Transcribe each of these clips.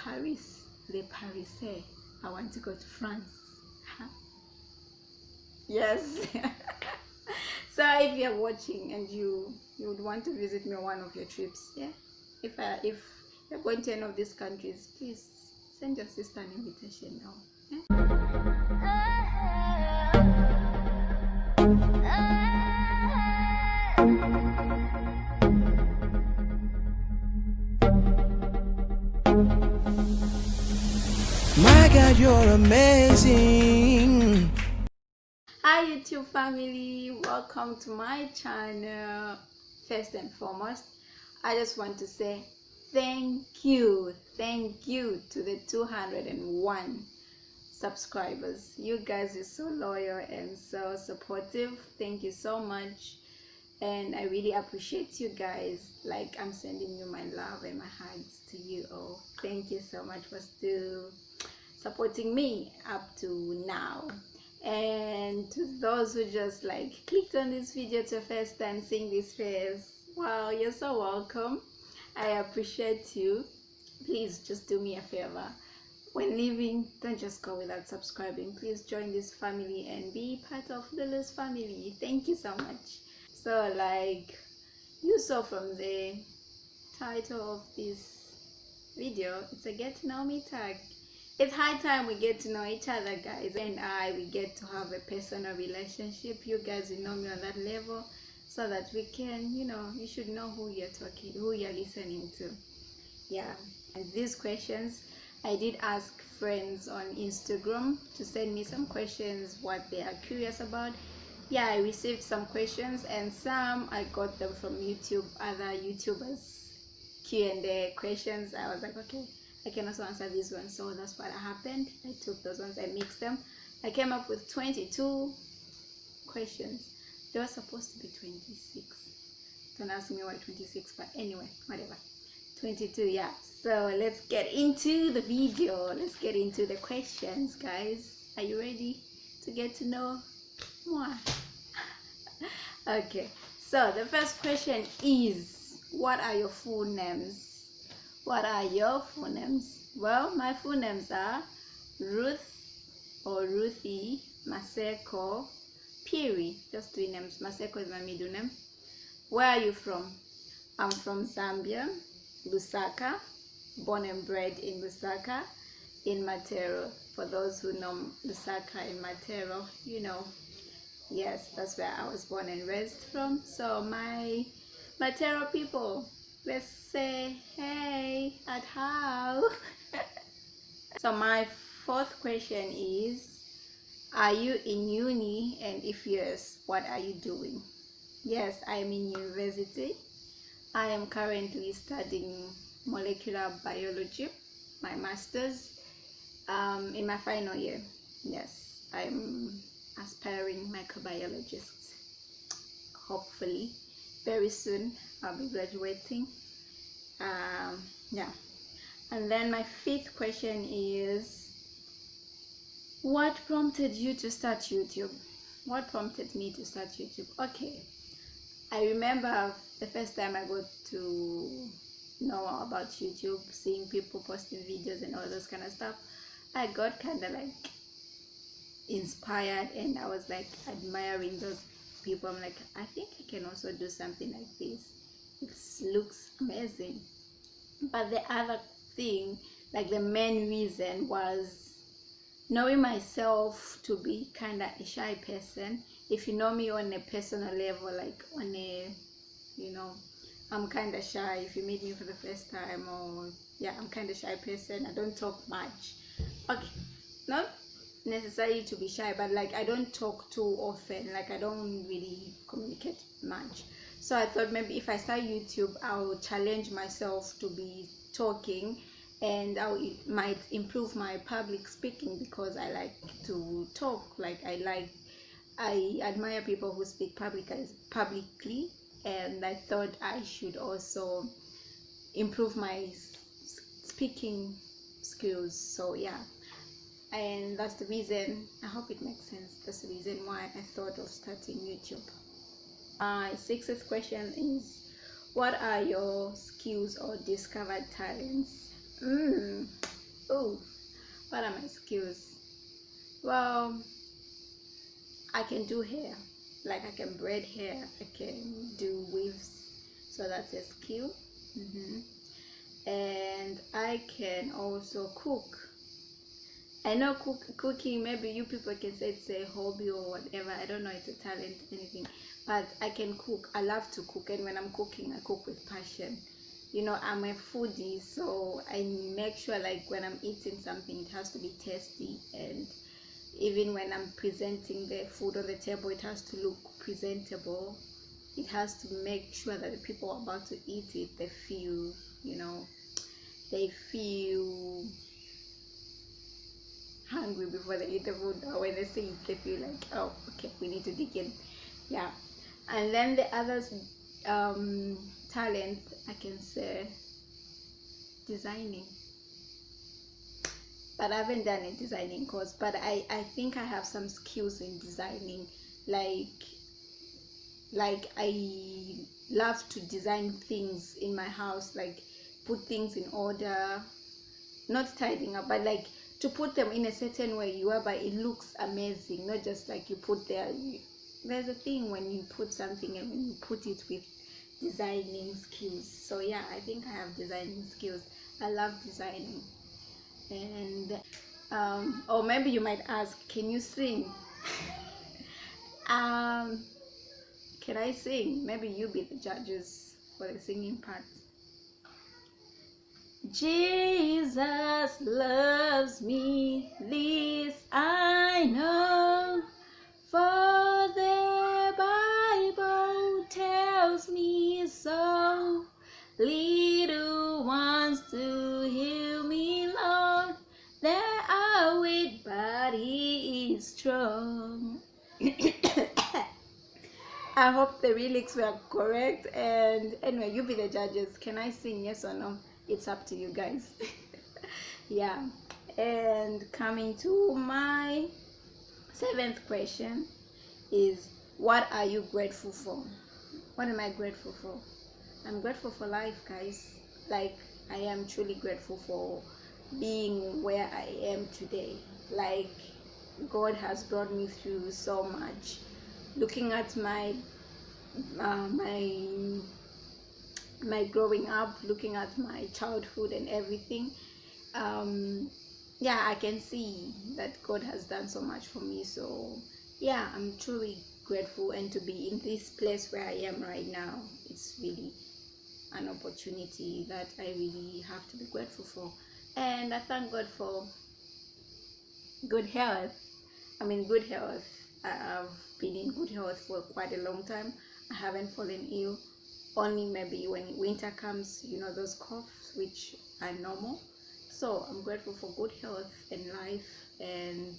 Paris, the Paris. I want to go to France. Yes. So if you're watching and you would want to visit me on one of your trips, yeah, if you're going to any of these countries, please send your sister an invitation now. My God, you're amazing. Hi YouTube family, welcome to my channel. First and foremost, I just want to say thank you to the 201 subscribers. You guys are so loyal and so supportive. Thank you so much, and I really appreciate you guys. Like, I'm sending you my love and my hugs to you all. Thank you so much for still supporting me up to now. And to those who just like clicked on this video to first time seeing this face, wow, you're so welcome. I appreciate you. Please just do me a favor, when leaving, don't just go without subscribing. Please join this family and be part of Lulu's family. Thank you so much. So, like you saw from the title of this video, it's a get to know me tag. It's high time we get to know each other, guys, and we get to have a personal relationship. You guys will know me on that level, so that we can, you should know who you're listening to. Yeah. And these questions, I did ask friends on Instagram to send me some questions, what they are curious about. Yeah, I received some questions, and some I got them from YouTube, other YouTubers Q&A questions. I was like, okay, I can also answer these ones. So that's what happened. I took those ones, I mixed them. I came up with 22 questions. They were supposed to be 26. Don't ask me why 26, but anyway, whatever. 22, yeah. So let's get into the video. Let's get into the questions, guys. Are you ready to get to know more? Okay, so the first question is, what are your full names? What are your full names? Well, my full names are Ruth or Ruthy Maseko Piri. Just 3 names. Maseko is my middle name. Where are you from? I'm from Zambia, Lusaka, born and bred in Lusaka, in Matero. For those who know Lusaka in Matero, yes, that's where I was born and raised from. So my Matero people, let's say hey at how. So my 4th question is, are you in uni, and if yes, what are you doing? Yes, I am in university. I am currently studying molecular biology, my master's, in my final year. Yes, I'm aspiring microbiologist. Hopefully very soon I'll be graduating. Yeah. And then my 5th question is, what prompted you to start YouTube? What prompted me to start YouTube? Okay, I remember the first time I got to know about YouTube, seeing people posting videos and all those kind of stuff, I got kind of like inspired, and I was like admiring those people. I'm like, I think I can also do something like this. It looks amazing. But the other thing, like the main reason, was knowing myself to be kind of a shy person. If you know me on a personal level, like on a, I'm kind of shy. If you meet me for the first time, or yeah, I'm kind of shy person. I don't talk much. Okay, not necessarily to be shy, but like I don't talk too often. Like I don't really communicate much. So I thought maybe if I start YouTube, I'll challenge myself to be talking, and might improve my public speaking, because I like to talk. Like I admire people who speak publicly, and I thought I should also improve my speaking skills. So yeah, and that's the reason. I hope it makes sense. That's the reason why I thought of starting YouTube. My 6th question is, what are your skills or discovered talents? Oh, what are my skills? Well, I can do hair, like I can braid hair, I can do weaves, so that's a skill. And I can also cook. I know cooking, maybe you people can say it's a hobby or whatever, I don't know, it's a talent, anything, but I can cook. I love to cook, and when I'm cooking, I cook with passion. You know, I'm a foodie, so I make sure like when I'm eating something, it has to be tasty, and even when I'm presenting the food on the table, it has to look presentable. It has to make sure that the people are about to eat it, they feel, you know, they feel hungry before they eat the food, or when they see it, they feel like, oh, okay, we need to dig in. Yeah. And then the others talents, I can say designing, but I haven't done a designing course, but I think I have some skills in designing. Like I love to design things in my house, like put things in order, not tidying up, but like to put them in a certain way whereby it looks amazing, not just like you put there. There's a thing when you put something and when you put it with designing skills. So yeah, I think I have designing skills. I love designing. And or maybe you might ask, can you sing? Can I sing? Maybe you be the judges for the singing part. Jesus loves me, this I know, for the Bible tells me so. Little ones to heal me, Lord, they are weak, but He is strong. I hope the lyrics were correct, and anyway, you be the judges. Can I sing, yes or no? It's up to you guys. Yeah. And coming to my 7th question is, what are you grateful for? What am I grateful for? I'm grateful for life, guys. Like, I am truly grateful for being where I am today. Like, God has brought me through so much. Looking at my my growing up, looking at my childhood and everything, yeah, I can see that God has done so much for me. So yeah, I'm truly grateful, and to be in this place where I am right now, it's really an opportunity that I really have to be grateful for. And I thank God for good health. I mean, good health. I've been in good health for quite a long time. I haven't fallen ill. Only maybe when winter comes, you know, those coughs, which are normal. So I'm grateful for good health and life, and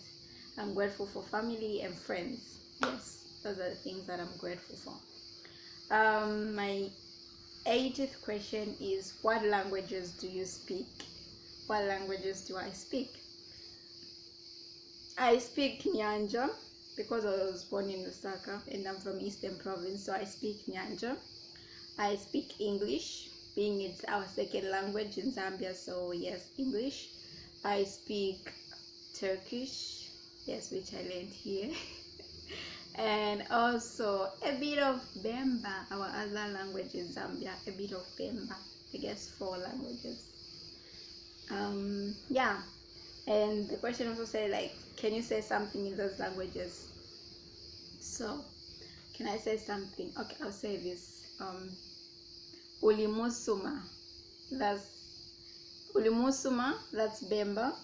I'm grateful for family and friends. Yes, those are the things that I'm grateful for. My 80th question is, what languages do you speak? What languages do I speak? I speak Nyanja because I was born in Lusaka and I'm from Eastern Province, so I speak Nyanja. I speak English, being it's our second language in Zambia, so yes, English. I speak Turkish, yes, which I learned here. And also a bit of Bemba, our other language in Zambia, a bit of Bemba. I guess 4 languages. Yeah. And the question also said, like, can you say something in those languages? So, can I say something? Okay, I'll say this. Ulimusuma, that's Bemba.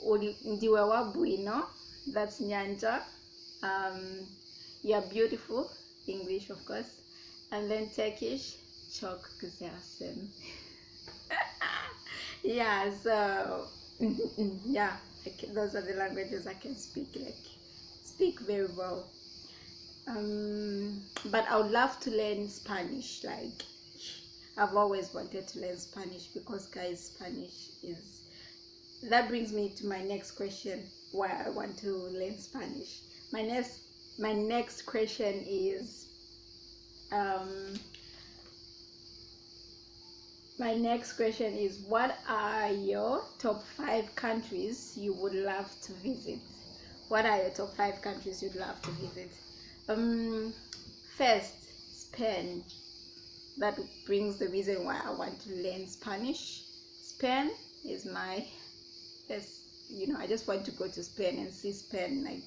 Ndiwe wabwino, that's Nyanja. You're beautiful, English of course. And then Turkish, çok güzelsin. Yeah, so yeah, those are the languages I can speak very well. But I would love to learn Spanish. Like, I've always wanted to learn Spanish because, guys, Spanish is, that brings me to my next question, why I want to learn Spanish. My next question is, My next question is, what are your top 5 countries you would love to visit? What are your top 5 countries you'd love to visit? First, Spain. That brings the reason why I want to learn Spanish. Spain is my first, I just want to go to Spain and see Spain. Like,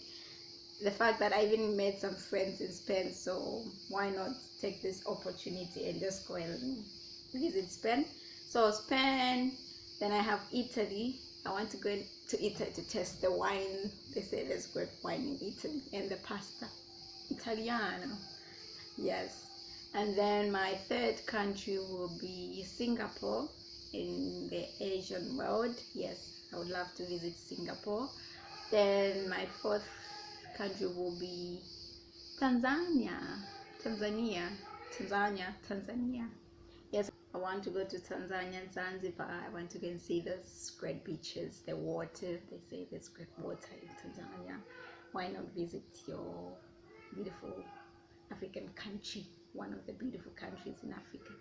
the fact that I even made some friends in Spain, so why not take this opportunity and just go and visit Spain? So Spain, then I have Italy. I want to go to Italy to test the wine. They say there's great wine in Italy, and the pasta, Italiano. Yes. And then my third country will be Singapore in the Asian world. Yes, I would love to visit Singapore. Then my fourth country will be Tanzania. Yes, I want to go to Tanzania, Zanzibar. I want to go and see those great beaches, the water. They say there's great water in Tanzania. Why not visit your beautiful African country, one of the beautiful countries in Africa?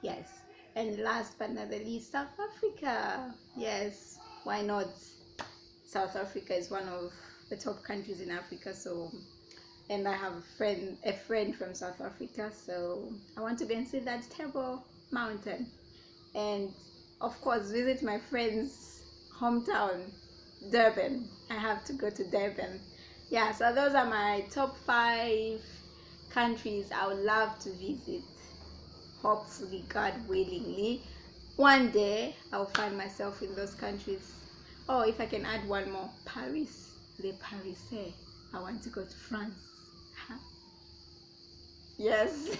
Yes. And last but not the least, South Africa. Yes, why not? South Africa is one of the top countries in Africa, so, and I have a friend from South Africa, so I want to go and see that Table Mountain, and of course visit my friend's hometown, Durban. I have to go to Durban. Yeah, so those are my top 5 countries I would love to visit. Hopefully, God willingly, one day I'll find myself in those countries. Oh, if I can add one more, Paris, Le Parisais. I want to go to France. Yes.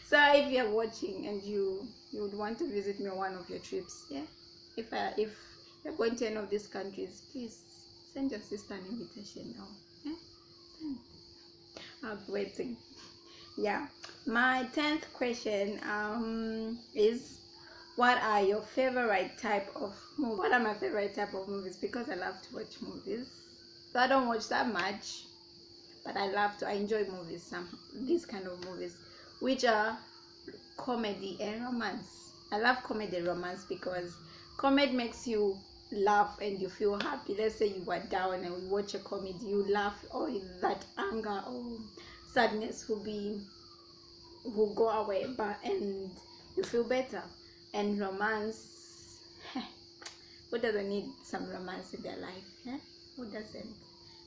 So if you're watching and you would want to visit me on one of your trips, yeah, if you're going to any of these countries, please send your sister an invitation now. Yeah? I'll be waiting. Yeah. My 10th question is, what are your favorite type of movies? What are my favorite type of movies? Because I love to watch movies. So I don't watch that much, but I enjoy movies, these kind of movies, which are comedy and romance. I love comedy and romance because comedy makes you laugh and you feel happy. Let's say you are down and we watch a comedy, you laugh, or that anger or sadness will go away, and you feel better. And romance, who doesn't need some romance in their life? Eh? Who doesn't?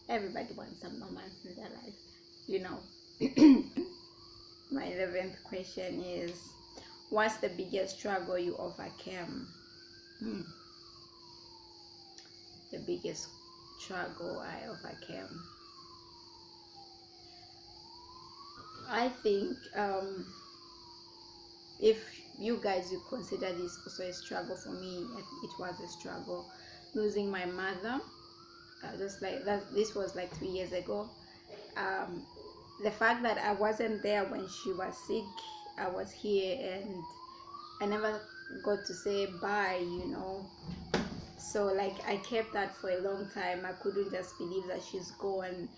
Everybody wants some romance in their life, My 11th question is, what's the biggest struggle you overcame? The biggest struggle I overcame, I think, if you guys you consider this also a struggle, for me it was a struggle, losing my mother, just like that. This was like 3 years ago. The fact that I wasn't there when she was sick, I was here and I never got to say bye, so like I kept that for a long time. I couldn't just believe that she's gone,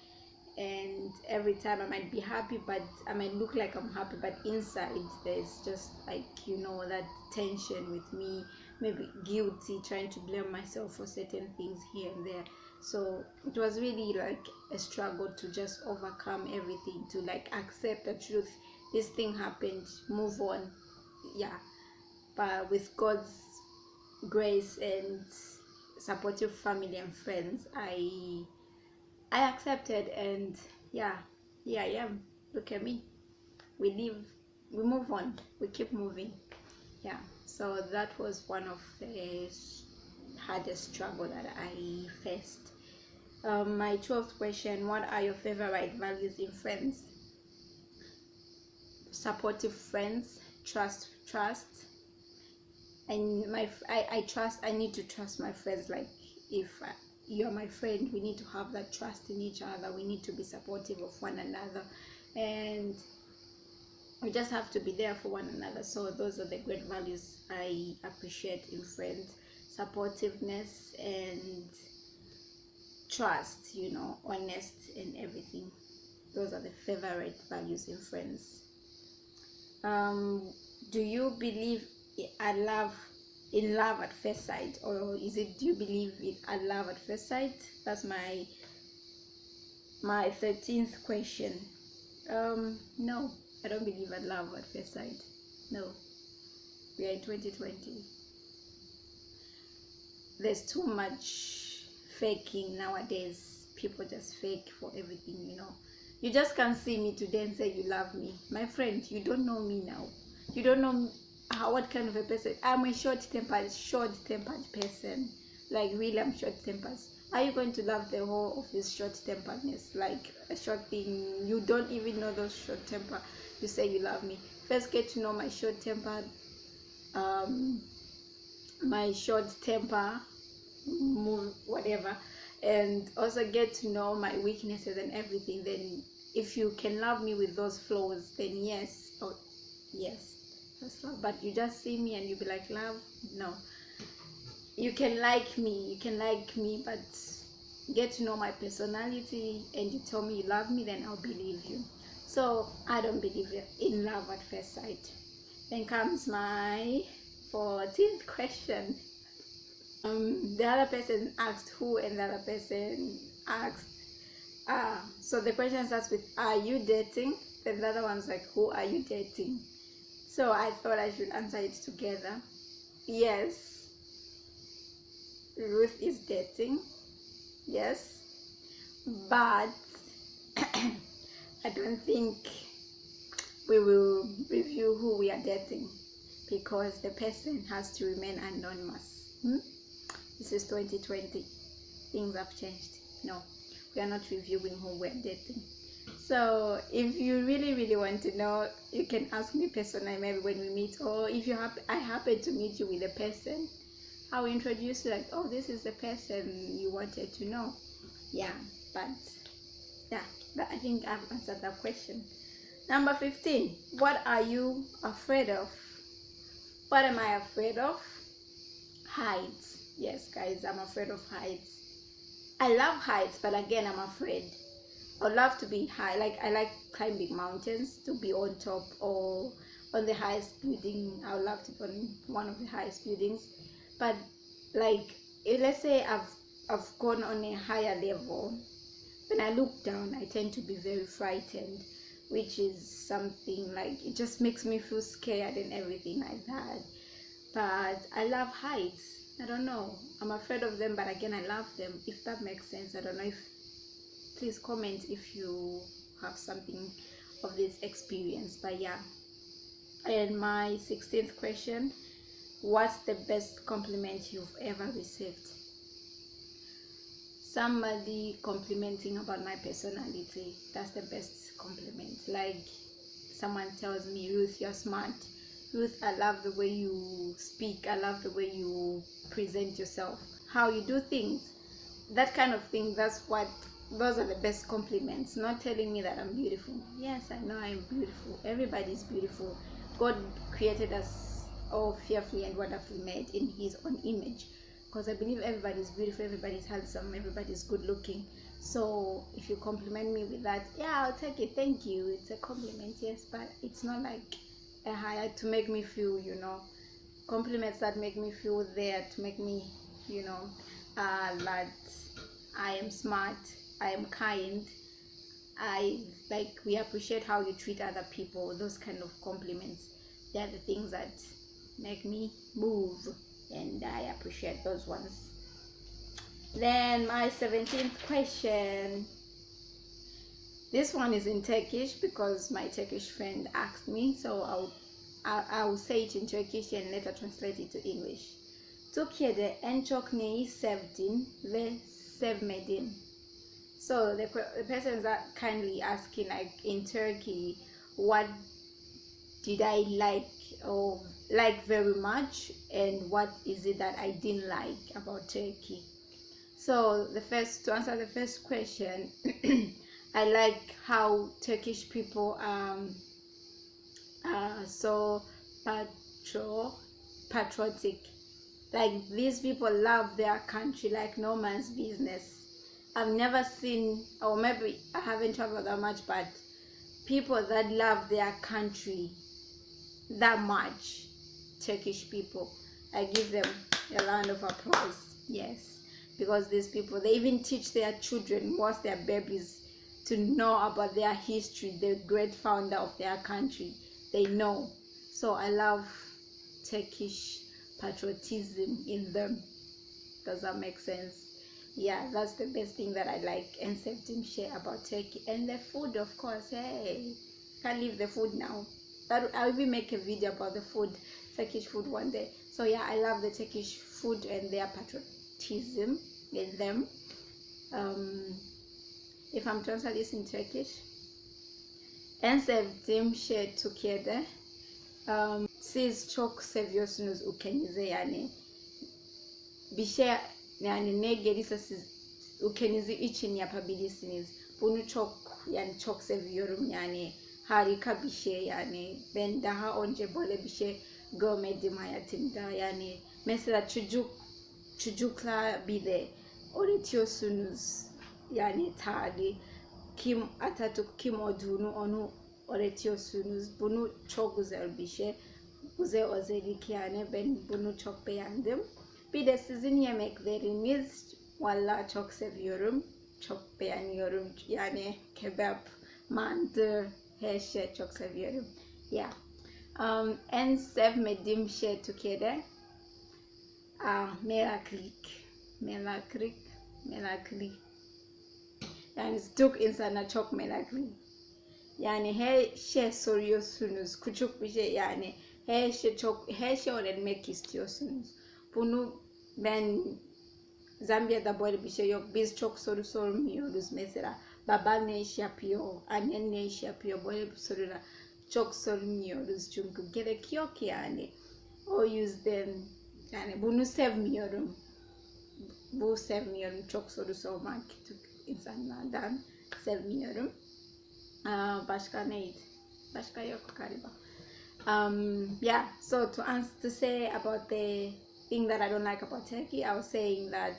and every time I might be happy, but I might look like I'm happy, but inside there's just like that tension with me, maybe guilty, trying to blame myself for certain things here and there. So it was really like a struggle to just overcome everything, to like accept the truth. This thing happened, move on. Yeah, but with God's grace and supportive family and friends, I accepted, and yeah, here I am. Look at me. We live, we move on, we keep moving. Yeah, so that was one of the hardest struggle that I faced. My 12th question, what are your favorite values in friends? Supportive friends, trust. And I need to trust my friends. Like, if you're my friend, we need to have that trust in each other. We need to be supportive of one another, and we just have to be there for one another. So those are the great values I appreciate in friends: supportiveness and trust, honest and everything. Those are the favorite values in friends. Do you believe in love at first sight, or is it, do you believe in love at first sight? That's my 13th question. No, I don't believe in love at first sight. No, we are in 2020. There's too much faking nowadays. People just fake for everything, you know. You just can't see me today and say you love me. My friend, you don't know me now. You don't know what kind of a person. I'm a short-tempered person. Like, really, I'm short-tempered. Are you going to love the whole of this short-temperedness? Like a short thing, you don't even know those short-temper. You say you love me. First, get to know my short-tempered, whatever, and also get to know my weaknesses and everything. Then, if you can love me with those flaws, then yes, that's love. But you just see me and you be like, love? No. You can like me, but get to know my personality and you tell me you love me, then I'll believe you. So I don't believe in love at first sight. Then comes my 14th question. The other person asked who, and the other person asked so the question starts with, are you dating? Then the other one's like, who are you dating? So I thought I should answer it together. Yes, Ruth is dating. Yes, but I don't think we will review who we are dating, because the person has to remain anonymous. This is 2020. Things have changed. No, we are not reviewing who we're dating. So if you really want to know, you can ask me personally, maybe when we meet, or if I happen to meet you with a person, I'll introduce you, like, oh, this is the person you wanted to know. Yeah, but I think I've answered that question. Number 15, what are you afraid of? What am I afraid of? Heights. Yes, guys, I'm afraid of heights. I love heights, but again, I'm afraid. I love to be high. Like, I like climbing mountains, to be on top or on the highest building. I would love to be on one of the highest buildings. But like, if let's say I've gone on a higher level, when I look down, I tend to be very frightened, which is something like, it just makes me feel scared and everything like that. But I love heights. I don't know, I'm afraid of them, but again, I love them, if that makes sense. I don't know. If, please comment if you have something of this experience. But yeah. And my 16th question, what's the best compliment you've ever received? Somebody complimenting about my personality. That's the best compliment. Like, someone tells me, Ruth, you're smart. Ruth, I love the way you speak. I love the way you present yourself, how you do things, that kind of thing. Those are the best compliments. Not telling me that I'm beautiful. Yes, I know I'm beautiful. Everybody's beautiful. God created us all fearfully and wonderfully made in his own image, because I believe everybody's beautiful, everybody's handsome, everybody's good looking. So if you compliment me with that, yeah, I'll take it. Thank you. It's a compliment, yes, but it's not like a higher to make me feel, compliments that make me feel there, to make me, that I am smart, I am kind, we appreciate how you treat other people. Those kind of compliments, they're the things that make me move, and I appreciate those ones. Then my 17th question, this one is in Turkish because my Turkish friend asked me, so I'll say it in Turkish and later translate it to English. Türkiye'de en çok neyi sevdin ve sevmedin? So the person is kindly asking, like, in Turkey, what did I like or like very much, and what is it that I didn't like about Turkey? So to answer the first question, I like how Turkish people are so patriotic. Like, these people love their country like no man's business. I've never seen, or maybe I haven't traveled that much, but people that love their country that much, Turkish people. I give them a round of applause. Yes, because these people, they even teach their children, once their babies, to know about their history, the great founder of their country. They know. So I love Turkish patriotism in them. Does that make sense? Yeah, that's the best thing that I like and share about Turkey. And the food, of course. Hey, can't leave the food now. I'll even make a video about the food, Turkish food, one day. So yeah, I love the Turkish food and their patriotism in them. If I'm translating this in Turkish, en sevdiğim şey Türkiye'de siz çok seviyorsunuz ülkenizi, yani bir şey, yani ne gelirse siz ülkenizi için yapabilirsiniz. Bunu çok seviyorum, yani harika bir şey. Yani ben daha önce böyle bir şey görmedim hayatımda. Yani mesela çocuklar bile öğretiyorsunuz, yani tarih, kim Atatürk kim olduğunu onu öğretiyorsunuz. Bunu çok güzel bir şey. Güzel özellik, yani ben bunu çok beğendim. Bir de sizin yemekleriniz, vallahi çok seviyorum. Çok beğeniyorum. Yani kebap, mantı, her şey çok seviyorum. Yeah. En sevmediğim şey Türkiye'de meraklık. Yani Türk insanlar çok meraklı. Yani her şey soruyorsunuz, küçük bir şey, yani her şey öğrenmek istiyorsunuz. Bunu ben Zambia'da böyle bir şey yok. Biz çok soru sormuyoruz mesela. Baban ne iş yapıyor, annen ne iş yapıyor, böyle bir sorular çok sormuyoruz çünkü gerek yok yani. O yüzden yani bunu sevmiyorum. Çok soru sormak Türk insanlardan sevmiyorum. Başka neydi? Başka yok galiba. Yeah, so to say about the thing that I don't like about Turkey, I was saying that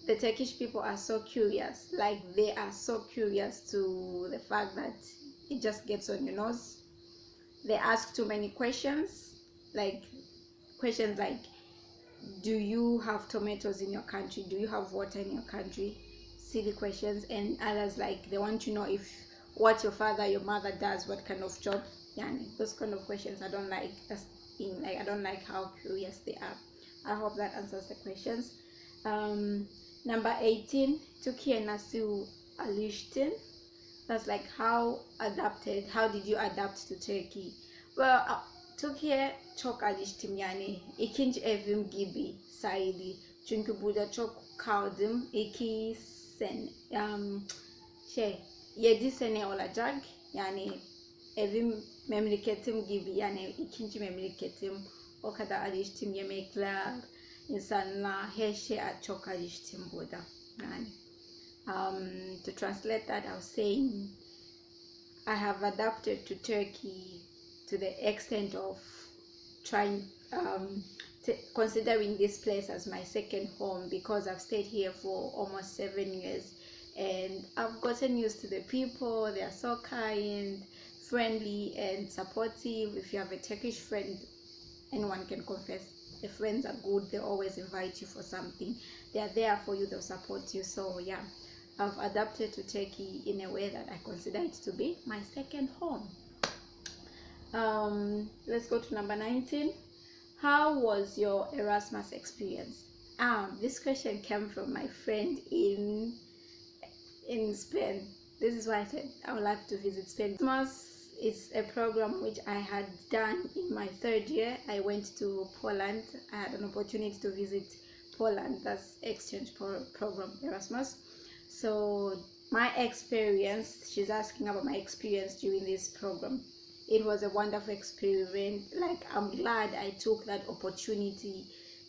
the Turkish people are so curious. Like, they are so curious to the fact that it just gets on your nose. They ask too many questions, like do you have tomatoes in your country? Do you have water in your country? Silly questions. And others, like, they want to know if what your father, your mother does, what kind of job. Yani, those kind of questions I don't like. I don't like how curious they are. I hope that answers the questions. Number 18, Türkiye nasıl alıştın? That's like how did you adapt to Turkey? Well, Türkiye çok alıştım, yani ikinci evim gibi sayılır. Çünkü burada çok kaldım. 7 sene olacak. Yani evim, memleketim gibi, yani ikinci memleketim. O kadar alıştım, yemekler, insanlar, her şeye çok alıştım burada. Yani to translate that, I was saying I have adapted to Turkey to the extent of trying considering this place as my second home, because I've stayed here for almost 7 years and I've gotten used to the people. They are so kind, friendly and supportive. If you have a Turkish friend, anyone can confess, the friends are good. They always invite you for something. They are there for you, they'll support you. So yeah, I've adapted to Turkey in a way that I consider it to be my second home. Let's go to number 19. How was your Erasmus experience? This question came from my friend in Spain. This is why I said I would like to visit Spain. Erasmus is a program which I had done in my 3rd year. I went to Poland. I had an opportunity to visit Poland. That's exchange program, Erasmus. So my experience, she's asking about my experience during this program. It was a wonderful experience. Like, I'm glad I took that opportunity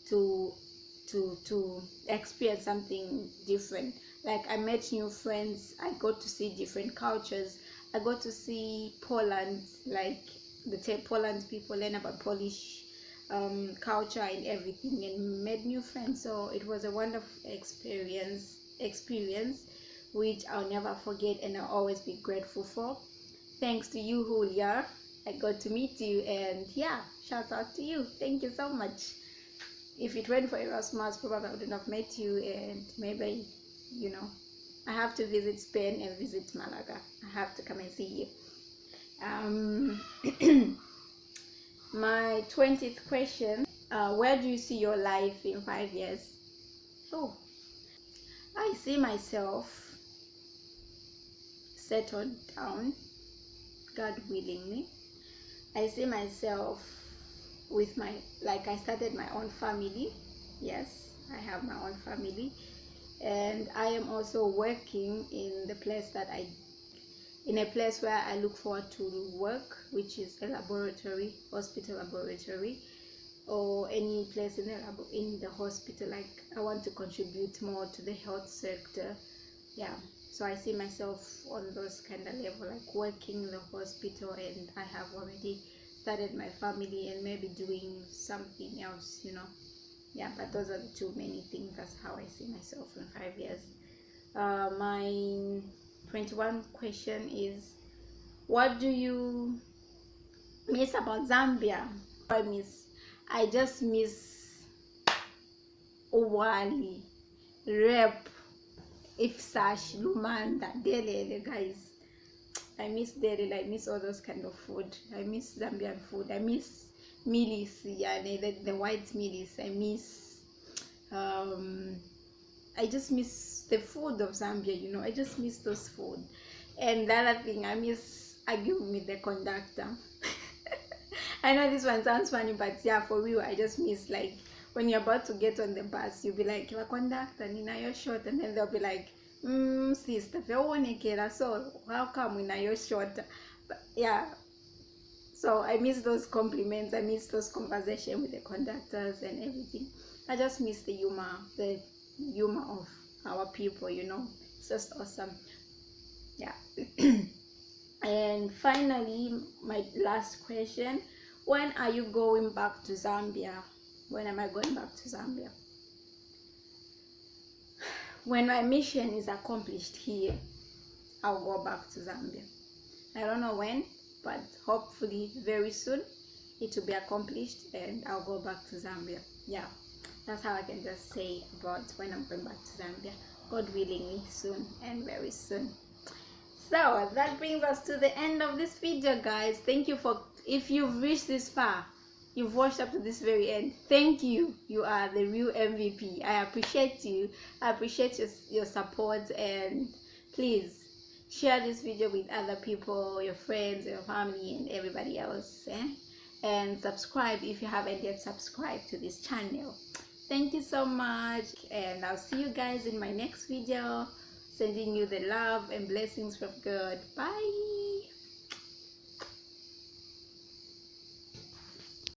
to experience something different. Like, I met new friends, I got to see different cultures, I got to see Poland, like the Poland people, learn about Polish culture and everything, and made new friends. So it was a wonderful experience which I'll never forget and I'll always be grateful for. Thanks to you, Julia. I got to meet you, and yeah, shout out to you. Thank you so much. If it weren't for Erasmus, probably I wouldn't have met you, and maybe, I have to visit Spain and visit Malaga. I have to come and see you. My 20th question, where do you see your life in 5 years? Oh, I see myself settled down, God willingly. I see myself with I started my own family. Yes, I have my own family, and I am also working in a place where I look forward to work, which is a laboratory, hospital laboratory, or any place in the hospital. Like, I want to contribute more to the health sector. Yeah, so I see myself on those kind of level, like working in the hospital, and I have already started my family and maybe doing something else, Yeah, but those are the two many things. That's how I see myself in 5 years. My 21 question is, what do you miss about Zambia? I just miss Owali, Rep, Ifsash, Lumanda, Delele, guys. I miss Delele. I miss all those kind of food. I miss Zambian food. I miss milis, the white milis. I miss I just miss the food of Zambia, I just miss those food. And the other thing, I miss arguing with the conductor. I know this one sounds funny, but yeah, for real, I just miss, like, when you're about to get on the bus, you'll be like, "Your conductor, Nina, you're short," and then they'll be like, "Sister, so how come Nina, you're short?" But yeah, so I miss those compliments. I miss those conversations with the conductors and everything. I just miss the humor of our people, It's just awesome. Yeah. And finally, my last question, when are you going back to Zambia? When am I going back to Zambia? When my mission is accomplished here, I'll go back to Zambia. I don't know when, but hopefully very soon it will be accomplished and I'll go back to Zambia. Yeah, that's how I can just say about when I'm going back to Zambia. God willingly, soon and very soon. So that brings us to the end of this video, guys. Thank you if you've reached this far, you've watched up to this very end, thank you. You are the real MVP. I appreciate you. I appreciate your support, and please share this video with other people, your friends, your family, and everybody else, and subscribe if you haven't yet subscribed to this channel. Thank you so much, and I'll see you guys in my next video. Sending you the love and blessings from God. Bye.